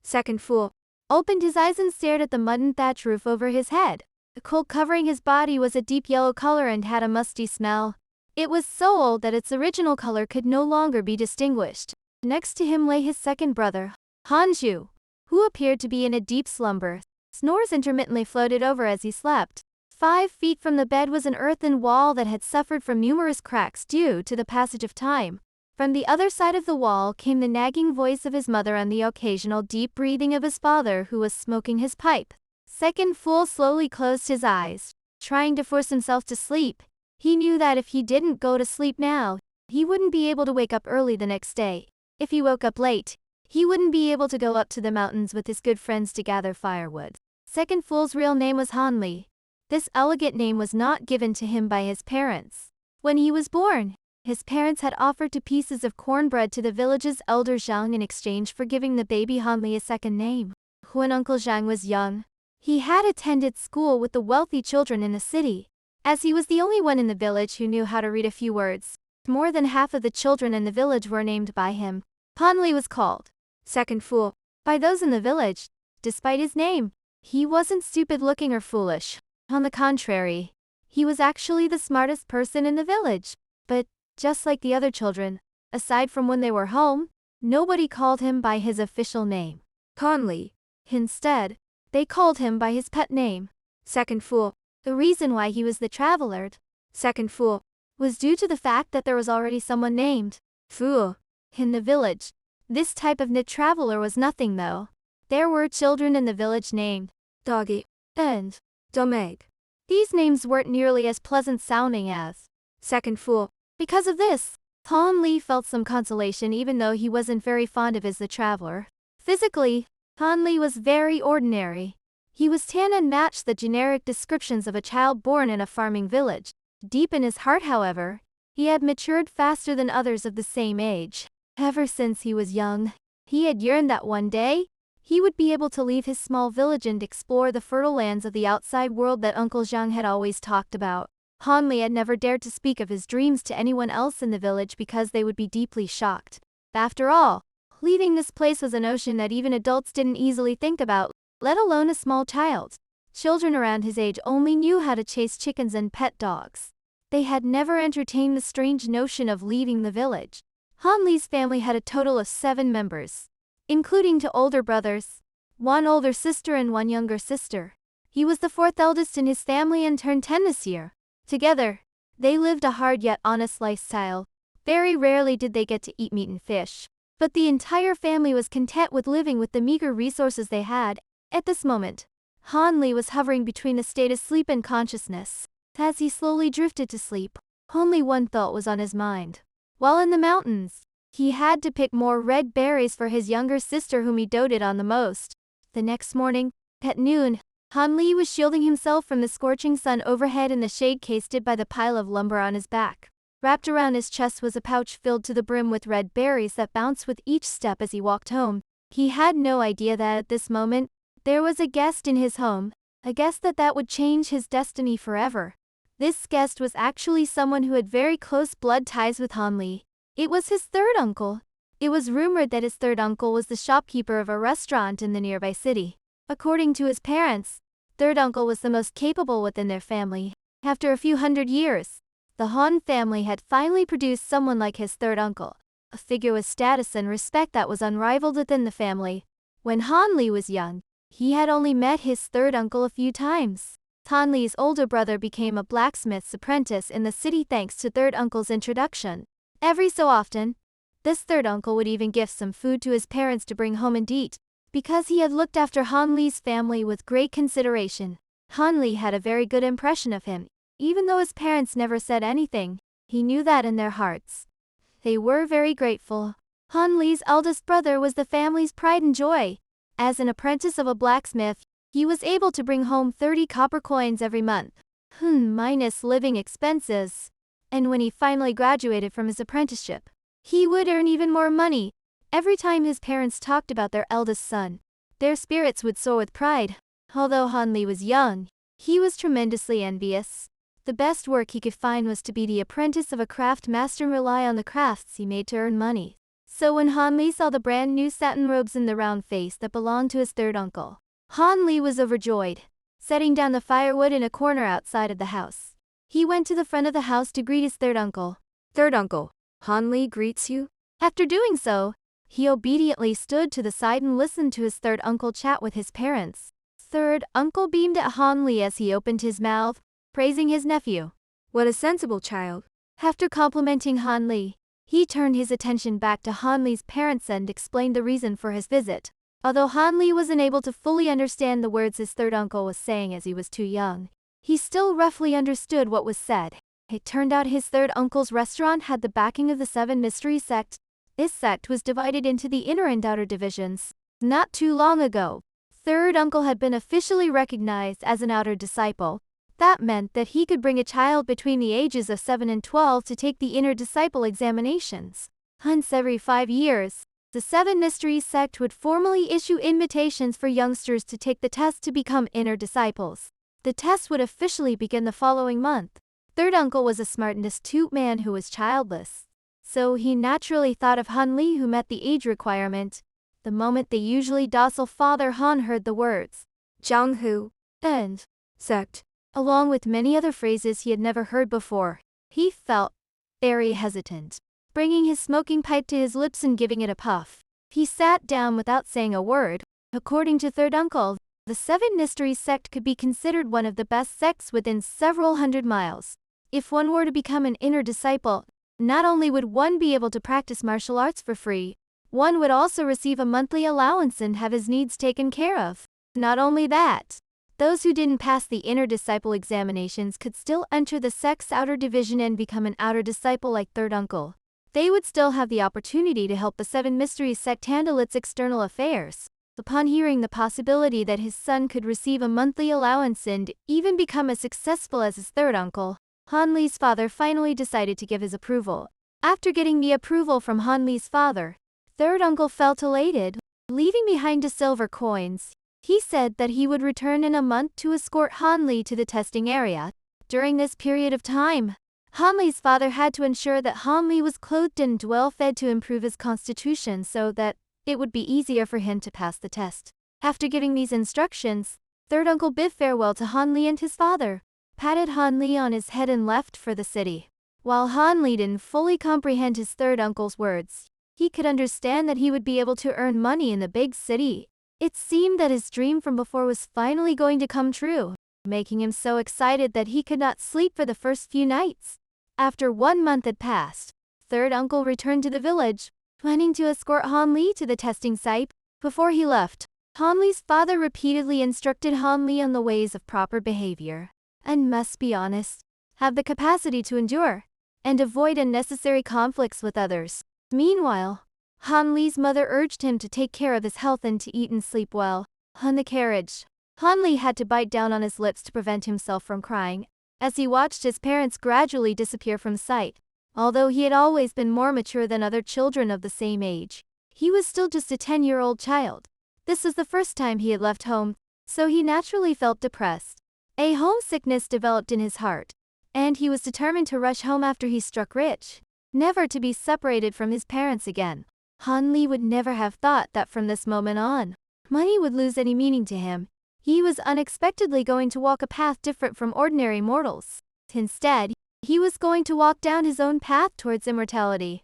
Second fool opened his eyes and stared at the mud and thatch roof over his head. The coal covering his body was a deep yellow color and had a musty smell. It was so old that its original color could no longer be distinguished. Next to him lay his second brother, Hanju, who appeared to be in a deep slumber. Snores intermittently floated over as he slept. 5 feet from the bed was an earthen wall that had suffered from numerous cracks due to the passage of time. From the other side of the wall came the nagging voice of his mother and the occasional deep breathing of his father, who was smoking his pipe. Second fool slowly closed his eyes, trying to force himself to sleep. He knew that if he didn't go to sleep now, he wouldn't be able to wake up early the next day. If he woke up late, he wouldn't be able to go up to the mountains with his good friends to gather firewood. Second fool's real name was Hanli. This elegant name was not given to him by his parents. When he was born, his parents had offered 2 pieces of cornbread to the village's elder Jiang in exchange for giving the baby Hanli a second name. When Uncle Jiang was young, he had attended school with the wealthy children in the city. As he was the only one in the village who knew how to read a few words, more than half of the children in the village were named by him. Hanli was called Second Fool by those in the village. Despite his name, he wasn't stupid looking or foolish. On the contrary, he was actually the smartest person in the village. But, just like the other children, aside from when they were home, nobody called him by his official name, Hanli. Instead, they called him by his pet name, Second Fool. The reason why he was the traveler, Second Fool, was due to the fact that there was already someone named Fool in the village. This type of traveler was nothing though. There were children in the village named Doggy and Domeg. These names weren't nearly as pleasant sounding as Second Fool. Because of this, Hanli felt some consolation even though he wasn't very fond of the traveler. Physically, Hanli was very ordinary. He was tan and matched the generic descriptions of a child born in a farming village. Deep in his heart, however, he had matured faster than others of the same age. Ever since he was young, he had yearned that one day, he would be able to leave his small village and explore the fertile lands of the outside world that Uncle Jiang had always talked about. Hanli had never dared to speak of his dreams to anyone else in the village because they would be deeply shocked. After all, leaving this place was a notion that even adults didn't easily think about, let alone a small child. Children around his age only knew how to chase chickens and pet dogs. They had never entertained the strange notion of leaving the village. Hanli's family had a total of 7 members, including 2 older brothers, 1 older sister and 1 younger sister. He was the 4th eldest in his family and turned 10 this year. Together, they lived a hard yet honest lifestyle. Very rarely did they get to eat meat and fish, but the entire family was content with living with the meager resources they had. At this moment, Hanli was hovering between a state of sleep and consciousness. As he slowly drifted to sleep, only one thought was on his mind. While in the mountains, he had to pick more red berries for his younger sister whom he doted on the most. The next morning, at noon, Hanli was shielding himself from the scorching sun overhead in the shade cased by the pile of lumber on his back. Wrapped around his chest was a pouch filled to the brim with red berries that bounced with each step as he walked home. He had no idea that at this moment, there was a guest in his home, a guest that would change his destiny forever. This guest was actually someone who had very close blood ties with Hanli. It was his 3rd uncle. It was rumored that his 3rd uncle was the shopkeeper of a restaurant in the nearby city. According to his parents, 3rd uncle was the most capable within their family. After a few hundred years, the Han family had finally produced someone like his 3rd uncle, a figure with status and respect that was unrivaled within the family. When Hanli was young, he had only met his 3rd uncle a few times. Hanli's older brother became a blacksmith's apprentice in the city thanks to 3rd uncle's introduction. Every so often, this 3rd uncle would even gift some food to his parents to bring home and eat. Because he had looked after Hanli's family with great consideration, Hanli had a very good impression of him. Even though his parents never said anything, he knew that in their hearts. They were very grateful. Hanli's eldest brother was the family's pride and joy. As an apprentice of a blacksmith, he was able to bring home 30 copper coins every month, minus living expenses. And when he finally graduated from his apprenticeship, he would earn even more money. Every time his parents talked about their eldest son, their spirits would soar with pride. Although Hanli was young, he was tremendously envious. The best work he could find was to be the apprentice of a craft master and rely on the crafts he made to earn money. So when Han Li saw the brand new satin robes in the round face that belonged to his third uncle, Han Li was overjoyed. Setting down the firewood in a corner outside of the house, he went to the front of the house to greet his third uncle. Third uncle, Han Li greets you? After doing so, he obediently stood to the side and listened to his third uncle chat with his parents. Third uncle beamed at Han Li as he opened his mouth, praising his nephew. What a sensible child. After complimenting Han Li, he turned his attention back to Han Li's parents and explained the reason for his visit. Although Han Li wasn't able to fully understand the words his third uncle was saying as he was too young, he still roughly understood what was said. It turned out his third uncle's restaurant had the backing of the Seven Mysteries sect. This sect was divided into the inner and outer divisions. Not too long ago, third uncle had been officially recognized as an outer disciple. That meant that he could bring a child between the ages of 7 and 12 to take the inner disciple examinations. Once every 5 years, the Seven Mysteries sect would formally issue invitations for youngsters to take the test to become inner disciples. The test would officially begin the following month. Third uncle was a smart and astute man who was childless, so he naturally thought of Han Li, who met the age requirement. The moment the usually docile father Han heard the words Jiang Hu and sect, along with many other phrases he had never heard before, he felt very hesitant. Bringing his smoking pipe to his lips and giving it a puff, he sat down without saying a word. According to third uncle, the Seven Mysteries sect could be considered one of the best sects within several hundred miles. If one were to become an inner disciple, not only would one be able to practice martial arts for free, one would also receive a monthly allowance and have his needs taken care of. Not only that, those who didn't pass the inner disciple examinations could still enter the sect's outer division and become an outer disciple like third uncle. They would still have the opportunity to help the Seven Mysteries sect handle its external affairs. Upon hearing the possibility that his son could receive a monthly allowance and even become as successful as his third uncle, Han Li's father finally decided to give his approval. After getting the approval from Han Li's father, third uncle felt elated. Leaving behind the silver coins, he said that he would return in a month to escort Han Li to the testing area. During this period of time, Han Li's father had to ensure that Han Li was clothed and well-fed to improve his constitution so that it would be easier for him to pass the test. After giving these instructions, third uncle bid farewell to Han Li and his father, patted Han Li on his head and left for the city. While Han Li didn't fully comprehend his third uncle's words, he could understand that he would be able to earn money in the big city. It seemed that his dream from before was finally going to come true, making him so excited that he could not sleep for the first few nights. After 1 month had passed, third uncle returned to the village, planning to escort Han Li to the testing site. Before he left, Han Li's father repeatedly instructed Han Li on the ways of proper behavior, and must be honest, have the capacity to endure, and avoid unnecessary conflicts with others. Meanwhile, Han Li's mother urged him to take care of his health and to eat and sleep well. On the carriage, Han Li had to bite down on his lips to prevent himself from crying, as he watched his parents gradually disappear from sight. Although he had always been more mature than other children of the same age, he was still just a 10-year-old child. This was the first time he had left home, so he naturally felt depressed. A homesickness developed in his heart, and he was determined to rush home after he struck rich, never to be separated from his parents again. Han Li would never have thought that from this moment on, money would lose any meaning to him. He was unexpectedly going to walk a path different from ordinary mortals. Instead, he was going to walk down his own path towards immortality.